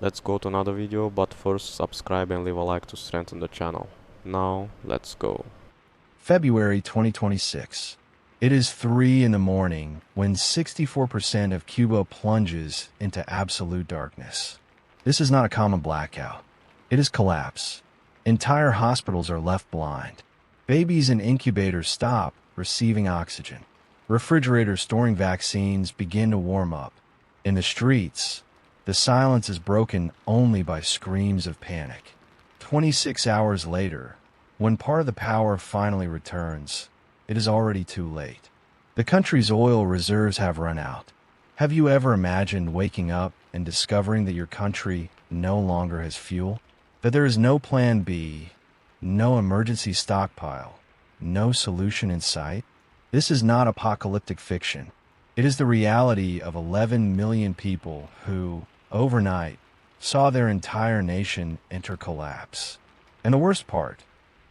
Let's go to another video, but first subscribe and leave a like to strengthen the channel. Now, let's go. February 2026. It is 3 in the morning when 64% of Cuba plunges into absolute darkness. This is not a common blackout. It is collapse. Entire hospitals are left blind. Babies in incubators stop receiving oxygen. Refrigerators storing vaccines begin to warm up. In the streets, the silence is broken only by screams of panic. 26 hours later, when part of the power finally returns, it is already too late. The country's oil reserves have run out. Have you ever imagined waking up and discovering that your country no longer has fuel? That there is no plan B, no emergency stockpile, no solution in sight? This is not apocalyptic fiction. It is the reality of 11 million people who, overnight, saw their entire nation enter collapse. And the worst part,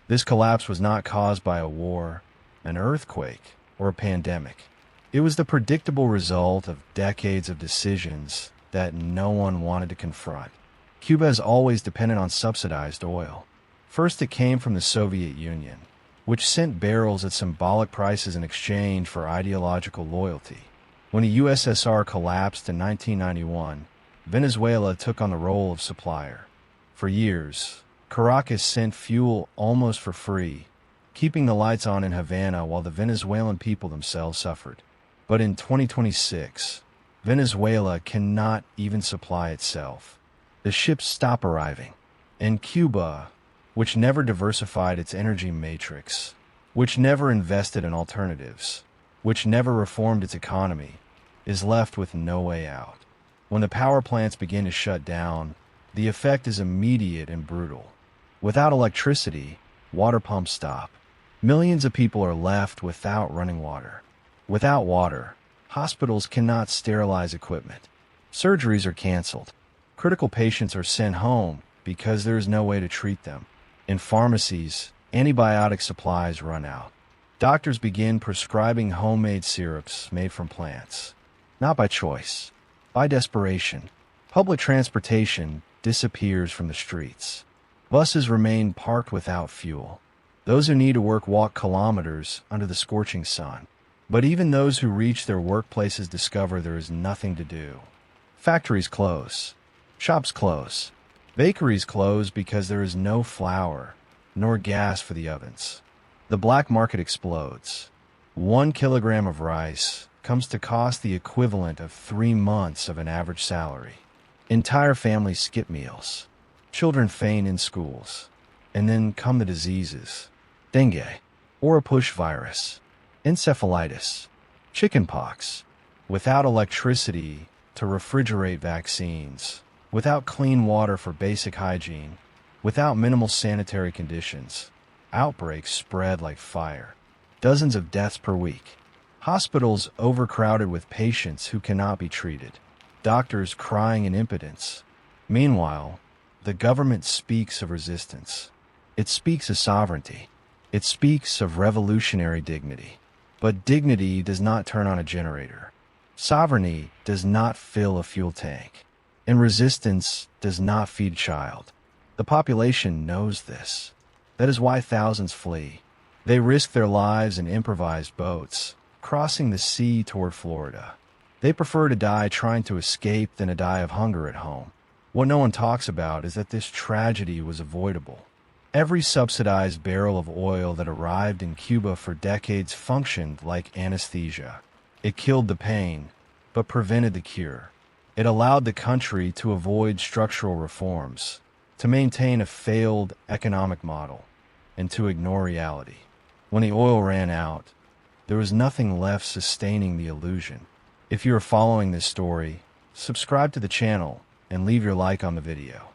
this collapse was not caused by a war, an earthquake, or a pandemic. It was the predictable result of decades of decisions that no one wanted to confront. Cuba has always depended on subsidized oil. First, it came from the Soviet Union, which sent barrels at symbolic prices in exchange for ideological loyalty. When the USSR collapsed in 1991, Venezuela took on the role of supplier. For years, Caracas sent fuel almost for free, keeping the lights on in Havana while the Venezuelan people themselves suffered. But in 2026, Venezuela cannot even supply itself. The ships stop arriving. And Cuba, which never diversified its energy matrix, which never invested in alternatives, which never reformed its economy, is left with no way out. When the power plants begin to shut down, the effect is immediate and brutal. Without electricity, water pumps stop. Millions of people are left without running water. Without water, hospitals cannot sterilize equipment. Surgeries are canceled. Critical patients are sent home because there is no way to treat them. In pharmacies, antibiotic supplies run out. Doctors begin prescribing homemade syrups made from plants. Not by choice, by desperation. Public transportation disappears from the streets. Buses remain parked without fuel. Those who need to work walk kilometers under the scorching sun. But even those who reach their workplaces discover there is nothing to do. Factories close. Shops close. Bakeries close because there is no flour, nor gas for the ovens. The black market explodes. 1 kilogram of rice comes to cost the equivalent of 3 months of an average salary. Entire families skip meals. Children faint in schools. And then come the diseases. Dengue, or a push virus, encephalitis, chickenpox. Without electricity to refrigerate vaccines, without clean water for basic hygiene, without minimal sanitary conditions, outbreaks spread like fire. Dozens of deaths per week. Hospitals overcrowded with patients who cannot be treated. Doctors crying in impotence. Meanwhile, the government speaks of resistance. It speaks of sovereignty. It speaks of revolutionary dignity. But dignity does not turn on a generator. Sovereignty does not fill a fuel tank. And resistance does not feed a child. The population knows this. That is why thousands flee. They risk their lives in improvised boats, crossing the sea toward Florida. They prefer to die trying to escape than to die of hunger at home. What no one talks about is that this tragedy was avoidable. Every subsidized barrel of oil that arrived in Cuba for decades functioned like anesthesia. It killed the pain, but prevented the cure. It allowed the country to avoid structural reforms, to maintain a failed economic model, and to ignore reality. When the oil ran out, there was nothing left sustaining the illusion. If you are following this story, subscribe to the channel and leave your like on the video.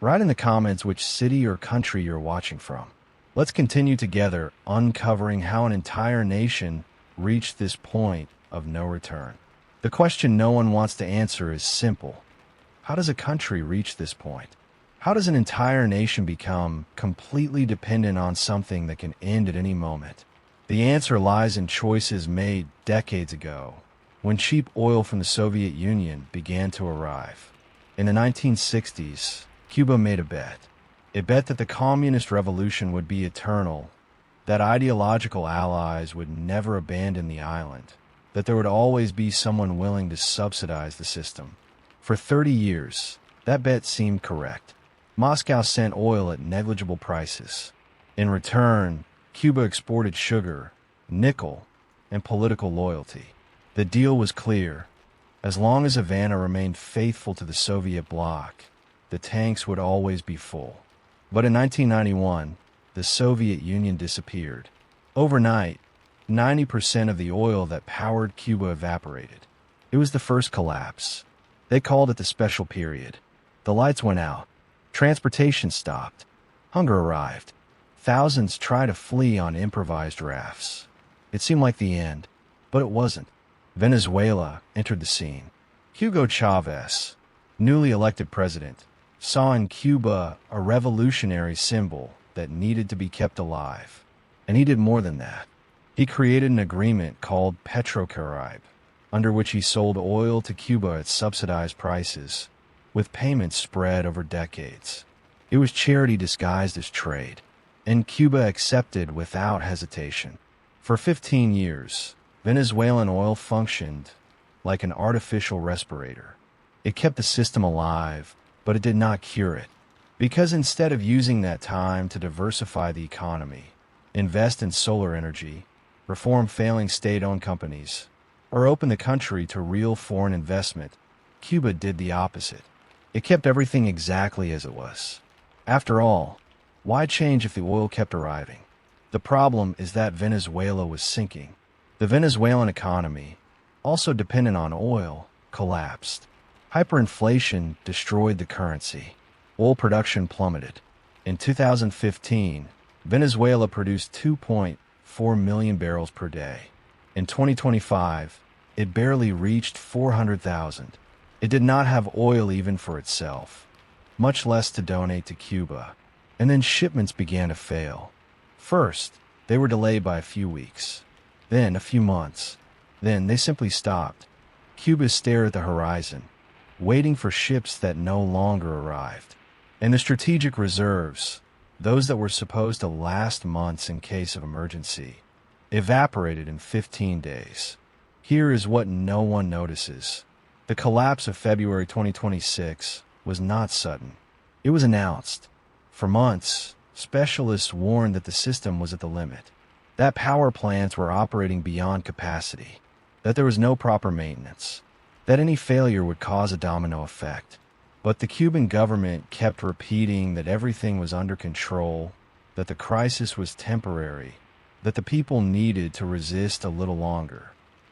Write in the comments which city or country you're watching from. Let's continue together uncovering how an entire nation reached this point of no return. The question no one wants to answer is simple. How does a country reach this point? How does an entire nation become completely dependent on something that can end at any moment? The answer lies in choices made decades ago, when cheap oil from the Soviet Union began to arrive. In the 1960s, Cuba made a bet. A bet that the communist revolution would be eternal, that ideological allies would never abandon the island, that there would always be someone willing to subsidize the system. For 30 years, that bet seemed correct. Moscow sent oil at negligible prices. In return, Cuba exported sugar, nickel, and political loyalty. The deal was clear. As long as Havana remained faithful to the Soviet bloc, the tanks would always be full. But in 1991, the Soviet Union disappeared. Overnight, 90% of the oil that powered Cuba evaporated. It was the first collapse. They called it the special period. The lights went out. Transportation stopped. Hunger arrived. Thousands tried to flee on improvised rafts. It seemed like the end, but it wasn't. Venezuela entered the scene. Hugo Chavez, newly elected president, saw in Cuba a revolutionary symbol that needed to be kept alive. And he did more than that. He created an agreement called Petrocaribe, under which he sold oil to Cuba at subsidized prices, with payments spread over decades. It was charity disguised as trade, and Cuba accepted without hesitation. For 15 years, Venezuelan oil functioned like an artificial respirator. It kept the system alive, but it did not cure it. Because instead of using that time to diversify the economy, invest in solar energy, reform failing state-owned companies, or open the country to real foreign investment, Cuba did the opposite. It kept everything exactly as it was. After all, why change if the oil kept arriving? The problem is that Venezuela was sinking. The Venezuelan economy, also dependent on oil, collapsed. Hyperinflation destroyed the currency. Oil production plummeted. In 2015, Venezuela produced 2.4 million barrels per day. In 2025, it barely reached 400,000. It did not have oil even for itself, much less to donate to Cuba. And then shipments began to fail. First, they were delayed by a few weeks, then a few months. Then they simply stopped. Cuba stared at the horizon, waiting for ships that no longer arrived. And the strategic reserves, those that were supposed to last months in case of emergency, evaporated in 15 days. Here is what no one notices. The collapse of February 2026 was not sudden. It was announced. For months, specialists warned that the system was at the limit, that power plants were operating beyond capacity, that there was no proper maintenance, that any failure would cause a domino effect. But the Cuban government kept repeating that everything was under control, that the crisis was temporary, that the people needed to resist a little longer.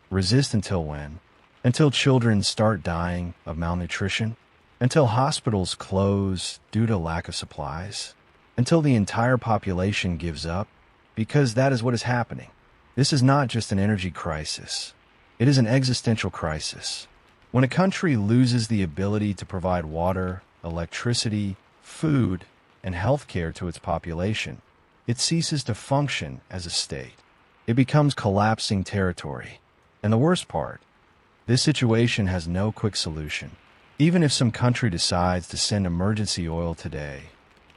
Resist until when? Until children start dying of malnutrition? Until hospitals close due to lack of supplies? Until the entire population gives up? Because that is what is happening. This is not just an energy crisis. It is an existential crisis. When a country loses the ability to provide water, electricity, food, and health care to its population, it ceases to function as a state. It becomes collapsing territory. And the worst part, this situation has no quick solution. Even if some country decides to send emergency oil today,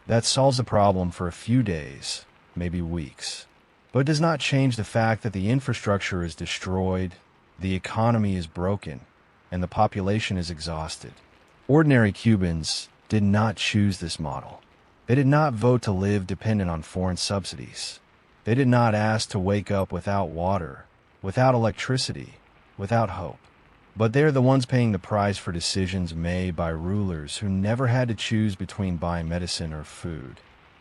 that solves the problem for a few days, maybe weeks. But it does not change the fact that the infrastructure is destroyed, the economy is broken, and the population is exhausted. Ordinary Cubans did not choose this model. They did not vote to live dependent on foreign subsidies. They did not ask to wake up without water, without electricity, without hope. But they're the ones paying the price for decisions made by rulers who never had to choose between buying medicine or food.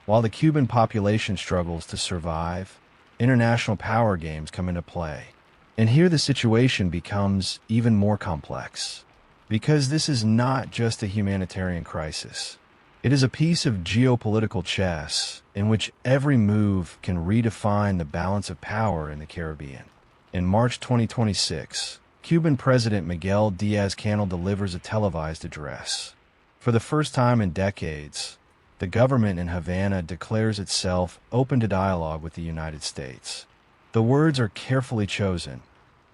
While the Cuban population struggles to survive, international power games come into play. And here the situation becomes even more complex. Because this is not just a humanitarian crisis. It is a piece of geopolitical chess in which every move can redefine the balance of power in the Caribbean. In March 2026, Cuban President Miguel Diaz-Canel delivers a televised address. For the first time in decades, the government in Havana declares itself open to dialogue with the United States. The words are carefully chosen.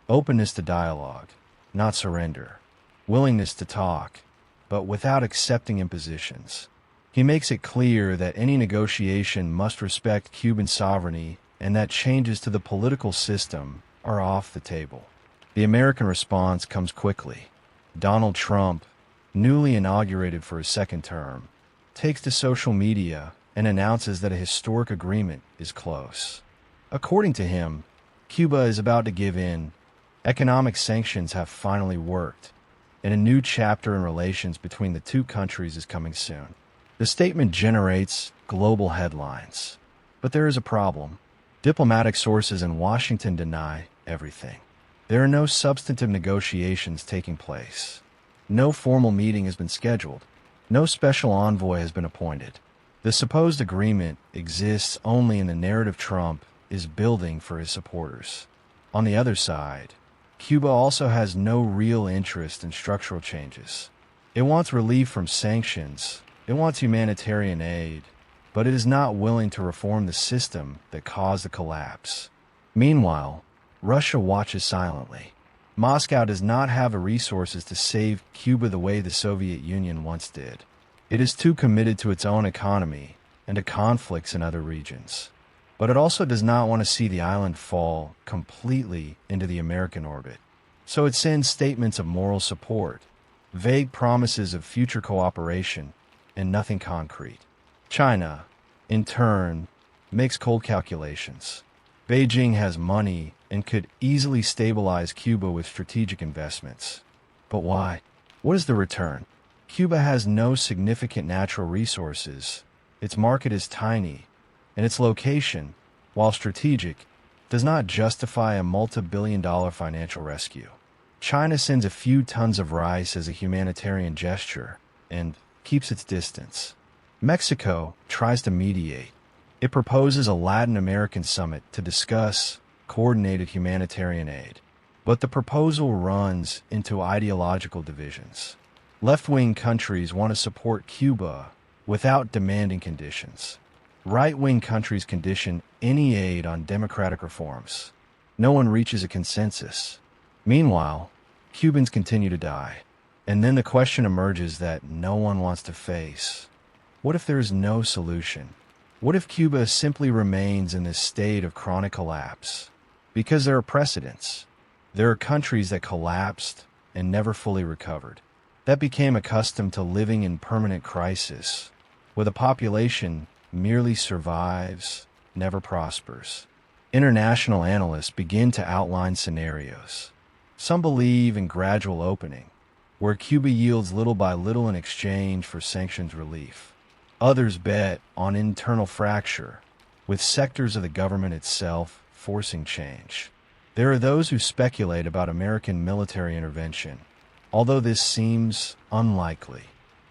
Openness to dialogue, not surrender. Willingness to talk, but without accepting impositions. He makes it clear that any negotiation must respect Cuban sovereignty and that changes to the political system are off the table. The American response comes quickly. Donald Trump, newly inaugurated for his second term, takes to social media and announces that a historic agreement is close. According to him, Cuba is about to give in, economic sanctions have finally worked, and a new chapter in relations between the two countries is coming soon. The statement generates global headlines. But there is a problem. Diplomatic sources in Washington deny everything. There are no substantive negotiations taking place. No formal meeting has been scheduled. No special envoy has been appointed. The supposed agreement exists only in the narrative Trump is building for his supporters. On the other side, Cuba also has no real interest in structural changes. It wants relief from sanctions, it wants humanitarian aid, but it is not willing to reform the system that caused the collapse. Meanwhile, Russia watches silently. Moscow does not have the resources to save Cuba the way the Soviet Union once did. It is too committed to its own economy and to conflicts in other regions. But it also does not want to see the island fall completely into the American orbit. So it sends statements of moral support, vague promises of future cooperation, and nothing concrete. China, in turn, makes cold calculations. Beijing has money and could easily stabilize Cuba with strategic investments. But why? What is the return? Cuba has no significant natural resources, its market is tiny, and its location, while strategic, does not justify a multi-billion-dollar financial rescue. China sends a few tons of rice as a humanitarian gesture and keeps its distance. Mexico tries to mediate. It proposes a Latin American summit to discuss coordinated humanitarian aid. But the proposal runs into ideological divisions. Left-wing countries want to support Cuba without demanding conditions. Right-wing countries condition any aid on democratic reforms. No one reaches a consensus. Meanwhile, Cubans continue to die. And then the question emerges that no one wants to face. What if there is no solution? What if Cuba simply remains in this state of chronic collapse? Because there are precedents. There are countries that collapsed and never fully recovered, that became accustomed to living in permanent crisis, where the population merely survives, never prospers. International analysts begin to outline scenarios. Some believe in gradual opening, where Cuba yields little by little in exchange for sanctions relief. Others bet on internal fracture, with sectors of the government itself forcing change. There are those who speculate about American military intervention, although this seems unlikely.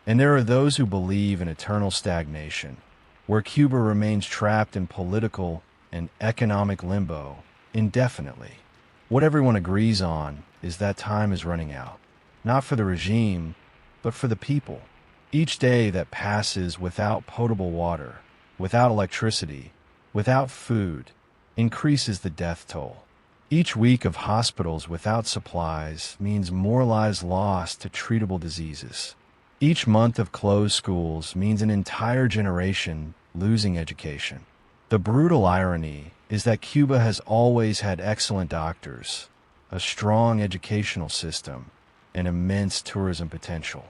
And there are those who believe in eternal stagnation, where Cuba remains trapped in political and economic limbo indefinitely. What everyone agrees on is that time is running out, not for the regime, but for the people. Each day that passes without potable water, without electricity, without food, increases the death toll. Each week of hospitals without supplies means more lives lost to treatable diseases. Each month of closed schools means an entire generation losing education. The brutal irony is that Cuba has always had excellent doctors, a strong educational system, and immense tourism potential.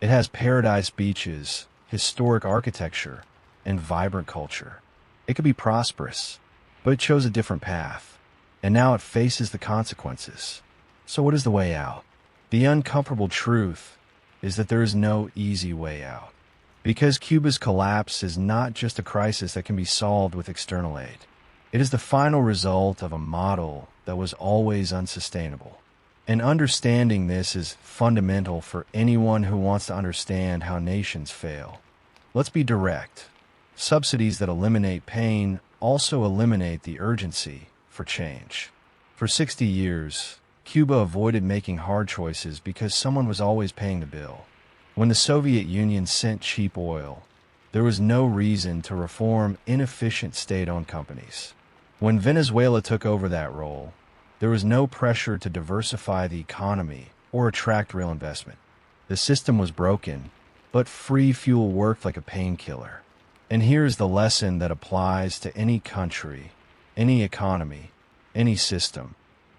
It has paradise beaches, historic architecture, and vibrant culture. It could be prosperous, but it chose a different path, and now it faces the consequences. So what is the way out? The uncomfortable truth is that there is no easy way out. Because Cuba's collapse is not just a crisis that can be solved with external aid. It is the final result of a model that was always unsustainable. And understanding this is fundamental for anyone who wants to understand how nations fail. Let's be direct. Subsidies that eliminate pain also eliminate the urgency for change. For 60 years, Cuba avoided making hard choices because someone was always paying the bill. When the Soviet Union sent cheap oil, there was no reason to reform inefficient state-owned companies. When Venezuela took over that role, there was no pressure to diversify the economy or attract real investment. The system was broken, but free fuel worked like a painkiller. And here's the lesson that applies to any country, any economy, any system.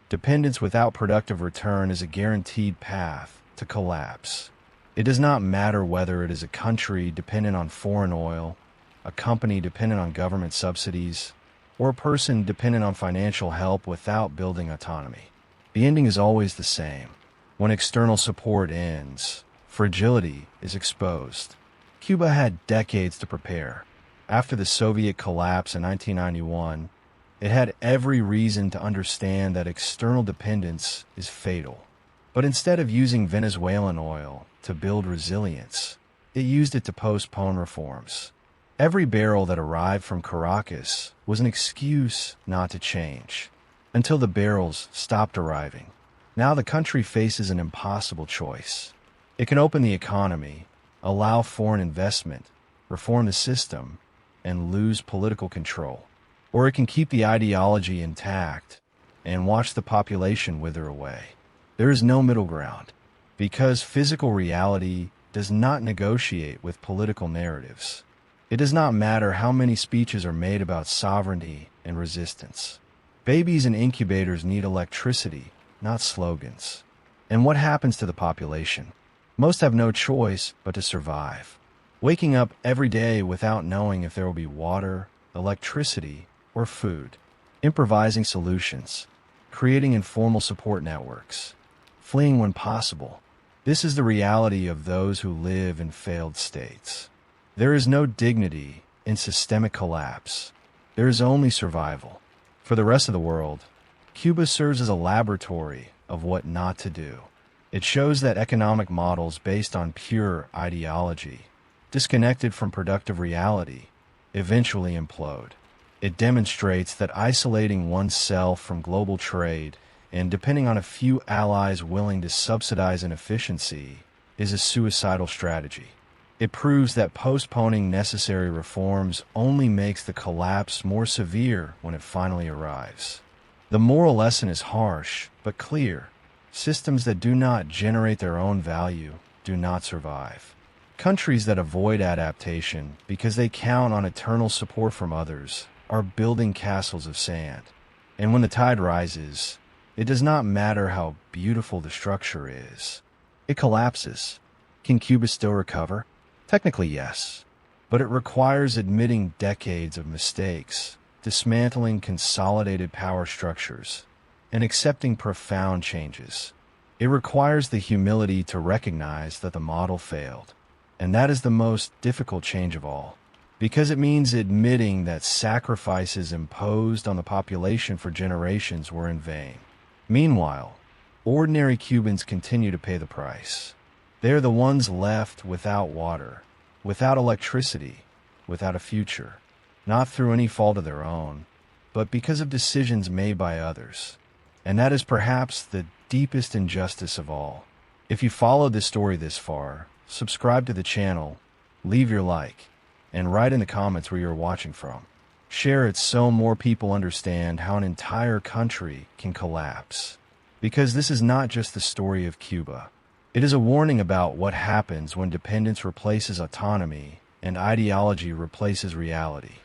Dependence without productive return is a guaranteed path to collapse. It does not matter whether it is a country dependent on foreign oil, a company dependent on government subsidies, or a person dependent on financial help without building autonomy. The ending is always the same. When external support ends, fragility is exposed. Cuba had decades to prepare. After the Soviet collapse in 1991, it had every reason to understand that external dependence is fatal. But instead of using Venezuelan oil to build resilience, it used it to postpone reforms. Every barrel that arrived from Caracas was an excuse not to change, until the barrels stopped arriving. Now the country faces an impossible choice. It can open the economy, allow foreign investment, reform the system, and lose political control. Or it can keep the ideology intact and watch the population wither away. There is no middle ground, because physical reality does not negotiate with political narratives. It does not matter how many speeches are made about sovereignty and resistance. Babies in incubators need electricity, not slogans. And what happens to the population? Most have no choice but to survive, waking up every day without knowing if there will be water, electricity, or food, improvising solutions, creating informal support networks, fleeing when possible. This is the reality of those who live in failed states. There is no dignity in systemic collapse. There is only survival. For the rest of the world, Cuba serves as a laboratory of what not to do. It shows that economic models based on pure ideology, disconnected from productive reality, eventually implode. It demonstrates that isolating oneself from global trade and depending on a few allies willing to subsidize inefficiency is a suicidal strategy. It proves that postponing necessary reforms only makes the collapse more severe when it finally arrives. The moral lesson is harsh, but clear. Systems that do not generate their own value do not survive. Countries that avoid adaptation because they count on eternal support from others are building castles of sand. And when the tide rises, it does not matter how beautiful the structure is. It collapses. Can Cuba still recover? Technically, yes. But it requires admitting decades of mistakes, dismantling consolidated power structures, and accepting profound changes. It requires the humility to recognize that the model failed. And that is the most difficult change of all, because it means admitting that sacrifices imposed on the population for generations were in vain. Meanwhile, ordinary Cubans continue to pay the price. They are the ones left without water, without electricity, without a future, not through any fault of their own, but because of decisions made by others. And that is perhaps the deepest injustice of all. If you followed this story this far, subscribe to the channel, leave your like, and write in the comments where you're watching from. Share it so more people understand how an entire country can collapse. Because this is not just the story of Cuba. It is a warning about what happens when dependence replaces autonomy and ideology replaces reality.